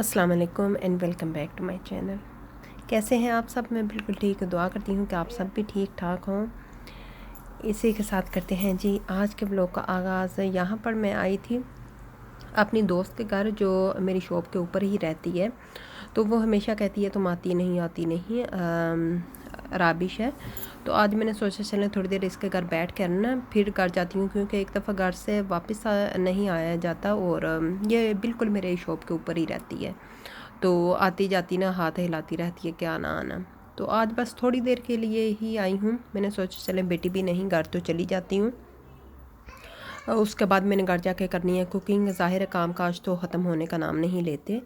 अस्सलाम वालेकुम and welcome back to my channel. कैसे हैं आप सब? मैं बिल्कुल ठीक, दुआ करती हूँ कि आप सब भी ठीक ठाक हों। इसी के साथ करते हैं जी आज के ब्लॉग का आगाज़। यहाँ पर मैं आई थी अपनी दोस्त के घर, जो मेरी शॉप के ऊपर ही रहती है। तो वो हमेशा कहती है तुम आती नहीं राबिश है। तो आज मैंने सोचा चलें थोड़ी देर इसके घर बैठ कर ना फिर घर जाती हूँ, क्योंकि एक दफ़ा घर से वापस नहीं आया जाता और ये बिल्कुल मेरे शॉप के ऊपर ही रहती है। तो आती जाती ना हाथ हिलाती रहती है कि आना आना। तो आज बस थोड़ी देर के लिए ही आई हूँ। मैंने सोचा चलें बेटी भी नहीं, घर तो चली जाती हूँ। उसके बाद मैंने घर जाके करनी है कुकिंग। ज़ाहिर है काम काज तो ख़त्म होने का नाम नहीं लेते।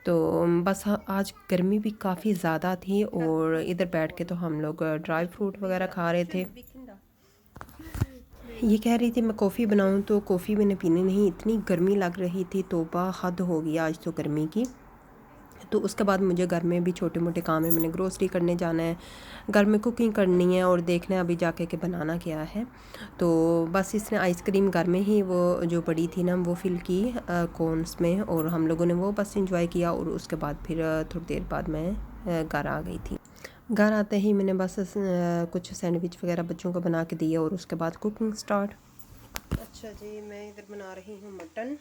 तो बस आज गर्मी भी काफ़ी ज़्यादा थी और इधर बैठ के तो हम लोग ड्राई फ्रूट वगैरह खा रहे थे। ये कह रही थी मैं कॉफ़ी बनाऊं, तो कॉफ़ी मैंने पीनी नहीं, इतनी गर्मी लग रही थी, तौबा हद हो गया आज तो गर्मी की। तो उसके बाद मुझे घर में भी छोटे मोटे काम है, मैंने ग्रोसरी करने जाना है, घर में कुकिंग करनी है और देखना है अभी जाके कि बनाना क्या है। तो बस इसने आइसक्रीम घर में ही वो जो पड़ी थी ना वो फिल की कोन्स में, और हम लोगों ने वो बस इंजॉय किया। और उसके बाद फिर थोड़ी देर बाद मैं घर आ गई थी। घर आते ही मैंने बस कुछ सैंडविच वगैरह बच्चों को बना के दिया और उसके बाद कुकिंग स्टार्ट। अच्छा जी, मैं इधर बना रही हूँ मटन।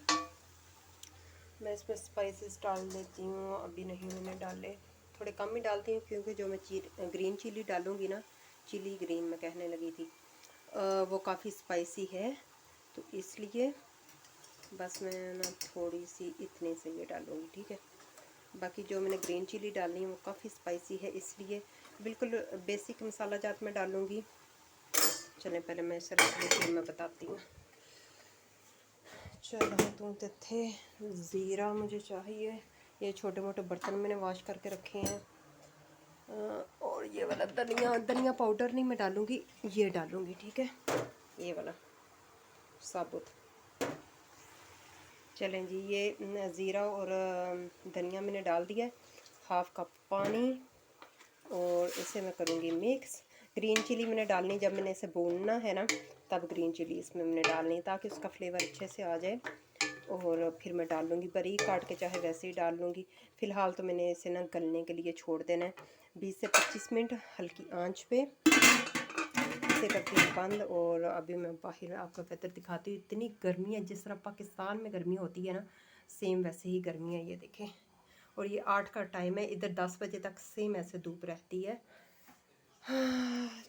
मैं इसमें स्पाइसेस डाल देती हूँ, अभी नहीं मैंने डाले, थोड़े कम ही डालती हूँ, क्योंकि जो मैं ग्रीन चिली डालूँगी ना, चिली ग्रीन मैं कहने लगी थी, वो काफ़ी स्पाइसी है। तो इसलिए बस मैं ना थोड़ी सी इतने से ये डालूँगी, ठीक है। बाकी जो मैंने ग्रीन चिली डालनी है वो काफ़ी स्पाइसी है, इसलिए बिल्कुल बेसिक मसाला जात मैं डालूँगी। चलें पहले मैं इसे रख लेती हूँ, मैं बताती हूँ। चलो तुम थे ज़ीरा मुझे चाहिए, ये छोटे मोटे बर्तन मैंने वॉश करके रखे हैं। और ये वाला धनिया पाउडर नहीं मैं डालूँगी, ये डालूँगी, ठीक है, ये वाला साबुत। चलें जी, ये ज़ीरा और धनिया मैंने डाल दिया, हाफ़ कप पानी, और इसे मैं करूँगी मिक्स। ग्रीन चिली मैंने डालनी जब मैंने इसे भूनना है ना, तब ग्रीन चिली इसमें मैंने डालनी, ताकि उसका फ्लेवर अच्छे से आ जाए। और फिर मैं डाल लूँगी बारीक काट के, चाहे वैसे ही डाल लूँगी। फ़िलहाल तो मैंने इसे ना गलने के लिए छोड़ देना है 20 से 25 मिनट हल्की आंच पे। इसे करती हूँ बंद। और अभी मैं बाहर आपको वेदर दिखाती हूँ। इतनी गर्मी है, जिस तरह पाकिस्तान में गर्मी होती है ना, सेम वैसे ही गर्मी है, ये देखें। और ये 8 का टाइम है, इधर 10 बजे तक सेम ऐसे धूप रहती है।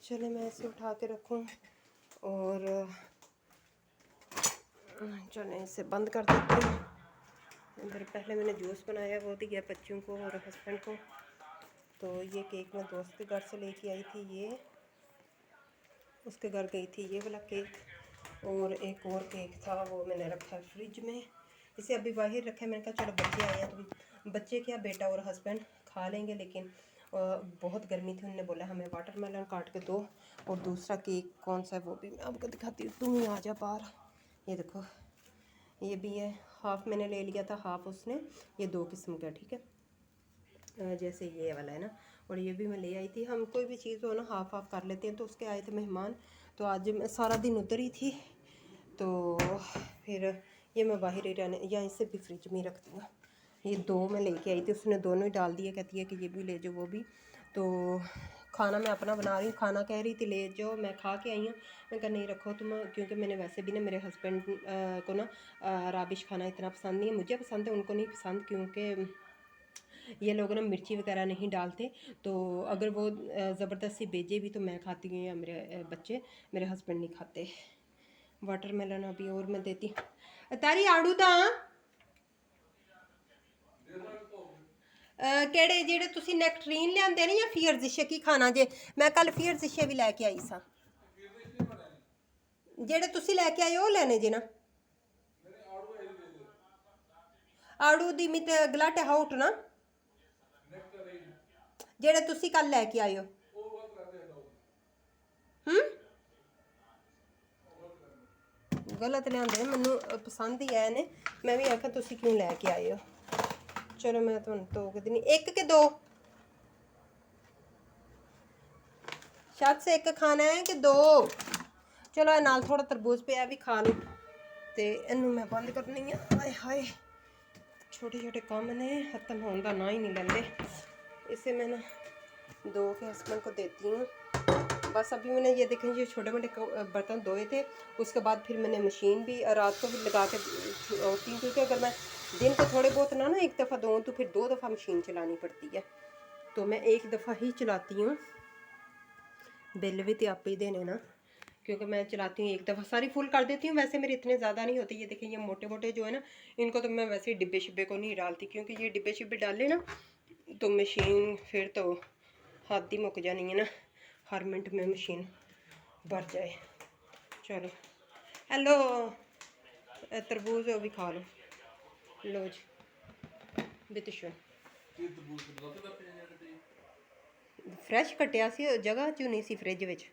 चले मैं इसे उठा के रखूँ और चलें इसे बंद कर देती हूँ। इधर पहले मैंने जूस बनाया, वो दिया बच्चों को और हस्बैंड को। तो ये केक मैं दोस्त के घर से लेके आई थी, ये उसके घर गई थी, ये वाला केक। और एक और केक था, वो मैंने रखा है फ्रिज में, इसे अभी बाहर रखा है। मैंने कहा चलो बच्चे आए हैं तो बच्चे क्या, बेटा और हस्बैंड खा लेंगे, लेकिन बहुत गर्मी थी, उन्होंने बोला हमें वाटरमेलन काट के दो। और दूसरा केक कौन सा है वो भी मैं आपको दिखाती हूँ, तुम ही आ जा बाहर। ये देखो, ये भी है, हाफ़ मैंने ले लिया था, हाफ़ उसने, ये 2 किस्म का, ठीक है। जैसे ये वाला है ना, और ये भी मैं ले आई थी। हम कोई भी चीज़ हो ना हाफ़ हाफ़ कर लेते हैं। तो उसके आए थे मेहमान, तो आज मैं सारा दिन उधर ही थी, तो फिर ये मैं बाहर ही रहने, या इसे भी फ्रिज में ही रखती हूँ। ये 2 मैं लेके आई थी, उसने दोनों ही डाल दिए, कहती है कि ये भी ले जाओ वो भी। तो खाना मैं अपना बना रही हूँ, खाना कह रही थी ले जाओ, मैं खा के आई हूँ। मैं कहा नहीं रखो तुम, क्योंकि मैंने वैसे भी ना, मेरे हस्बैंड को ना राबिश खाना इतना पसंद नहीं है, मुझे पसंद है, उनको नहीं पसंद, क्योंकि ये लोग ना मिर्ची वगैरह नहीं डालते। तो अगर वो ज़बरदस्ती भेजे भी तो मैं खाती हूँ, या मेरे बच्चे, मेरे हस्बैंड नहीं खाते। वाटरमेलन अभी और मैं देती तारी आड़ू दा ਕਿਹੜੇ ਜਿਹੜੇ ਤੁਸੀਂ ਨੈਕਟਰੀਨ ਲਿਆਂਦੇ ਨੇ ਜਾਂ ਫੀਅਰਜ਼ਿਸ਼ੇ ਕੀ ਖਾਣਾ ਜੇ? ਮੈਂ ਕੱਲ ਫੀਅਰਜ਼ਿਸ਼ੇ ਵੀ ਲੈ ਕੇ ਆਈ ਸਾਂ, ਜਿਹੜੇ ਤੁਸੀਂ ਲੈ ਕੇ ਆਏ ਉਹ ਲੈਣੇ ਜੇ ਨਾ। ਆੜੂ ਦੀ ਮਿਤ ਗਲਾਟੇ ਹਾਊਟ ਨਾ, ਜਿਹੜੇ ਤੁਸੀਂ ਕੱਲ ਲੈ ਕੇ ਆਏ ਹੋ। गलत लिया मैनू पसंद ही आए ने, मैं भी आखा तुसी क्यों लैके आए हो। चलो मैं तुहानू तोक देनी, एक के दो शख्स, एक खाना है कि दो? चलो नाल थोड़ा तरबूज पे भी खा लो। तो इनू मैं बंद करनी है। हाय हाय, छोटे छोटे काम ने खत्म होने का ना ही नहीं लेंदे। इसे मैं ना धो के हस्बैंड को देती हूँ। बस अभी मैंने ये देखें ये छोटे मोटे बर्तन धोए थे, उसके बाद फिर मैंने मशीन भी रात को भी लगा के होती हूँ, क्योंकि अगर मैं दिन को थोड़े बहुत ना एक दफ़ा धोऊँ तो फिर 2 दफ़ा मशीन चलानी पड़ती है, तो मैं एक दफ़ा ही चलाती हूँ। बिल भी तो आप ही देने ना, क्योंकि मैं चलाती हूँ एक दफ़ा सारी फुल कर देती हूँ। वैसे मेरे इतने ज़्यादा नहीं होते। ये देखें ये मोटे मोटे जो है ना, इनको तो मैं वैसे ही डिब्बे शिब्बे को नहीं डालती, क्योंकि ये डिब्बे शिब्बे डाले ना तो मशीन फिर तो हद ही मुक जानी है ना, हर मिनट में मशीन भर जाए। चलो हेलो, तरबूज भी खा लो, लो जी बितशो फ्रैश कट्टिया सी, जगह क्यों नहीं सी फ्रिज विच,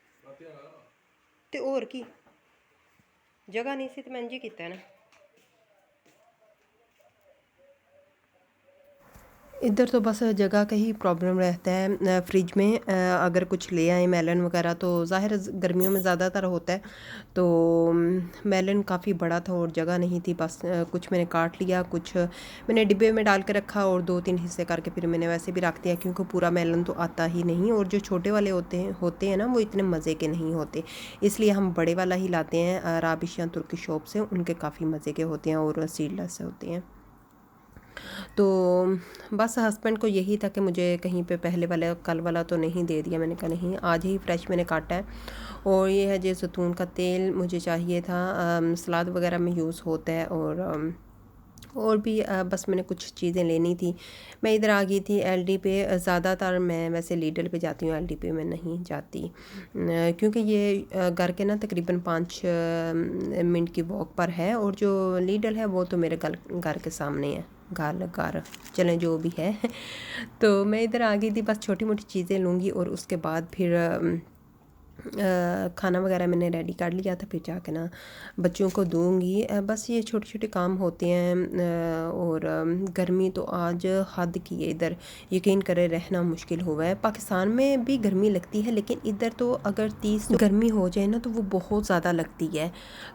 ते होर की जगह नहीं सी तो मैं इंज ही कीता ना। इधर तो बस जगह का ही प्रॉब्लम रहता है। फ्रिज में अगर कुछ ले आए मेलन वगैरह तो ज़ाहिर गर्मियों में ज़्यादातर होता है, तो मेलन काफ़ी बड़ा था और जगह नहीं थी। बस कुछ मैंने काट लिया, कुछ मैंने डिब्बे में डाल के रखा और 2-3 हिस्से करके फिर मैंने वैसे भी रख दिया, क्योंकि पूरा मेलन तो आता ही नहीं। और जो छोटे वाले होते हैं ना वो इतने मज़े के नहीं होते, इसलिए हम बड़े वाला ही लाते हैं राबिश या तुर्की शॉप से। उनके काफ़ी मज़े के होते हैं और सीडलेस होते हैं। तो बस हस्बैंड को यही था कि मुझे कहीं पे पहले वाला कल वाला तो नहीं दे दिया। मैंने कहा नहीं, आज ही फ्रेश मैंने काटा है। और ये है जो ज़ैतून का तेल मुझे चाहिए था, सलाद वगैरह में यूज़ होता है। और भी बस मैंने कुछ चीज़ें लेनी थी। मैं इधर आ गई थी एलडी पे। ज़्यादातर मैं वैसे लीडल पे जाती हूँ, एलडी पे मैं नहीं जाती, क्योंकि ये घर के ना तकरीबन 5 मिनट की वॉक पर है। और जो लीडल है वो तो मेरे घर के सामने है, घर चलें जो भी है। तो मैं इधर आ गई थी, बस छोटी मोटी चीज़ें लूँगी और उसके बाद फिर खाना वगैरह मैंने रेडी कर लिया था, फिर जाके ना बच्चों को दूंगी। बस ये छोटे छोटे काम होते हैं। और गर्मी तो आज हद की है इधर, यकीन करें रहना मुश्किल हुआ है। पाकिस्तान में भी गर्मी लगती है, लेकिन इधर तो अगर 30 गर्मी हो जाए ना तो वो बहुत ज़्यादा लगती है।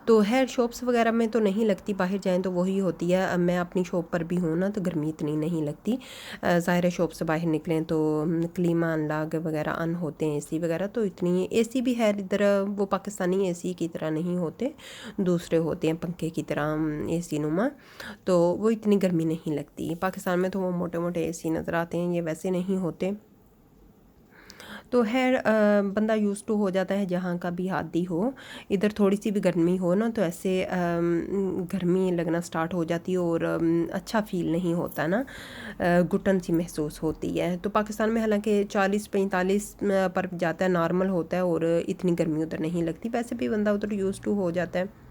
तो हेयर शॉप्स वगैरह में तो नहीं लगती, बाहर जाएँ तो वही होती है। मैं अपनी शॉप पर भी हूँ ना तो गर्मी इतनी नहीं लगती। ज़ाहिर शॉप से बाहर निकलें तो क्लीमा अनलाग वगैरह अन होते हैं, एसी वगैरह तो इतनी एसी भी है इधर, वो पाकिस्तानी एसी की तरह नहीं होते, दूसरे होते हैं पंखे की तरह एसी नुमा, तो वो इतनी गर्मी नहीं लगती। पाकिस्तान में तो वो मोटे मोटे एसी नज़र आते हैं, ये वैसे नहीं होते। तो खैर बंदा यूज़ टू हो जाता है जहाँ का भी आदी हो। इधर थोड़ी सी भी गर्मी हो ना तो ऐसे गर्मी लगना स्टार्ट हो जाती है और अच्छा फ़ील नहीं होता ना, घुटन सी महसूस होती है। तो पाकिस्तान में हालांकि 40-45 पर जाता है, नॉर्मल होता है और इतनी गर्मी उधर नहीं लगती। वैसे भी बंदा उधर यूज़ टू हो जाता है।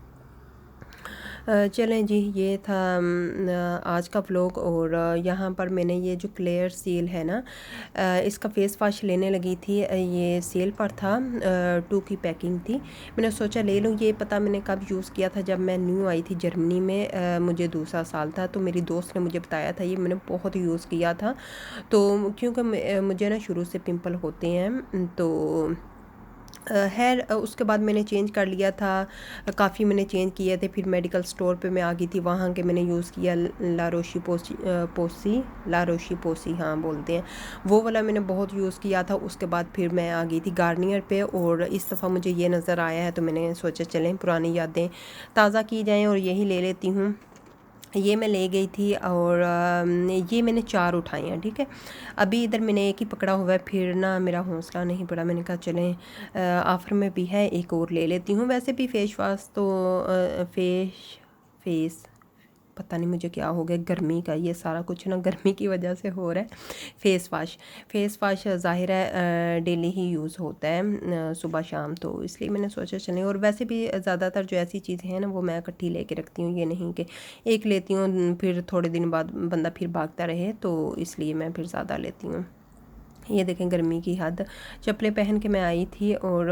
चलें जी, ये था आज का व्लॉग। और यहाँ पर मैंने ये जो क्लियर सील है ना, इसका फ़ेस वाश लेने लगी थी। ये सेल पर था, 2 की पैकिंग थी। मैंने सोचा ले लूँ। ये पता मैंने कब यूज़ किया था, जब मैं न्यू आई थी जर्मनी में, मुझे दूसरा साल था। तो मेरी दोस्त ने मुझे बताया था, ये मैंने बहुत यूज़ किया था। तो क्योंकि मुझे ना शुरू से पिंपल होते हैं, तो खैर उसके बाद मैंने चेंज कर लिया था, काफ़ी मैंने चेंज किए थे। फिर मेडिकल स्टोर पे मैं आ गई थी, वहाँ के मैंने यूज़ किया ला रोशी पोसी हाँ बोलते हैं, वो वाला मैंने बहुत यूज़ किया था। उसके बाद फिर मैं आ गई थी गार्नियर पे, और इस दफ़ा मुझे ये नज़र आया है तो मैंने सोचा चलें पुरानी यादें ताज़ा की जाएँ और यही ले लेती हूँ। ये मैं ले गई थी और ये मैंने 4 उठाए हैं, ठीक है। अभी इधर मैंने एक ही पकड़ा हुआ है, फिर ना मेरा हौसला नहीं पड़ा। मैंने कहा चलें ऑफ़र में भी है, एक और ले लेती हूँ। वैसे भी फेस वाश तो फेस पता नहीं मुझे क्या हो गया, गर्मी का ये सारा कुछ ना गर्मी की वजह से हो रहा है। फेस वाश ज़ाहिर है डेली ही यूज़ होता है, सुबह शाम, तो इसलिए मैंने सोचा चलें। और वैसे भी ज़्यादातर जो ऐसी चीज़ें हैं ना वो मैं इकट्ठी लेके रखती हूँ, ये नहीं कि एक लेती हूँ फिर थोड़े दिन बाद बंदा फिर भागता रहे, तो इसलिए मैं फिर ज़्यादा लेती हूँ। ये देखें गर्मी की हद। चप्पलें पहन के मैं आई थी और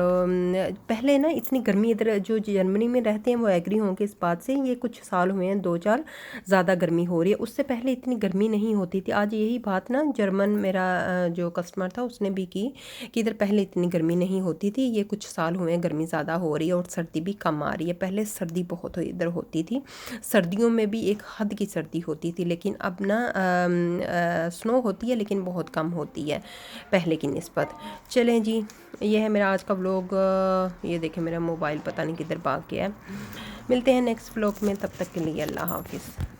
पहले ना इतनी गर्मी, इधर जो जर्मनी में रहते हैं वो एग्री होंगे इस बात से, ये कुछ साल हुए हैं 2-4 ज़्यादा गर्मी हो रही है, उससे पहले इतनी गर्मी नहीं होती थी। आज यही बात ना जर्मन मेरा जो कस्टमर था उसने भी की कि इधर पहले इतनी गर्मी नहीं होती थी, ये कुछ साल हुए हैं गर्मी ज़्यादा हो रही है और सर्दी भी कम आ रही है। पहले सर्दी बहुत इधर होती थी, सर्दियों में भी एक हद की सर्दी होती थी, लेकिन अब ना स्नो होती है लेकिन बहुत कम होती है पहले की निस्बत। चलें जी, ये है मेरा आज का व्लॉग। ये देखें मेरा मोबाइल पता नहीं किधर भाग गया है। मिलते हैं नेक्स्ट व्लॉग में, तब तक के लिए अल्लाह हाफिज़।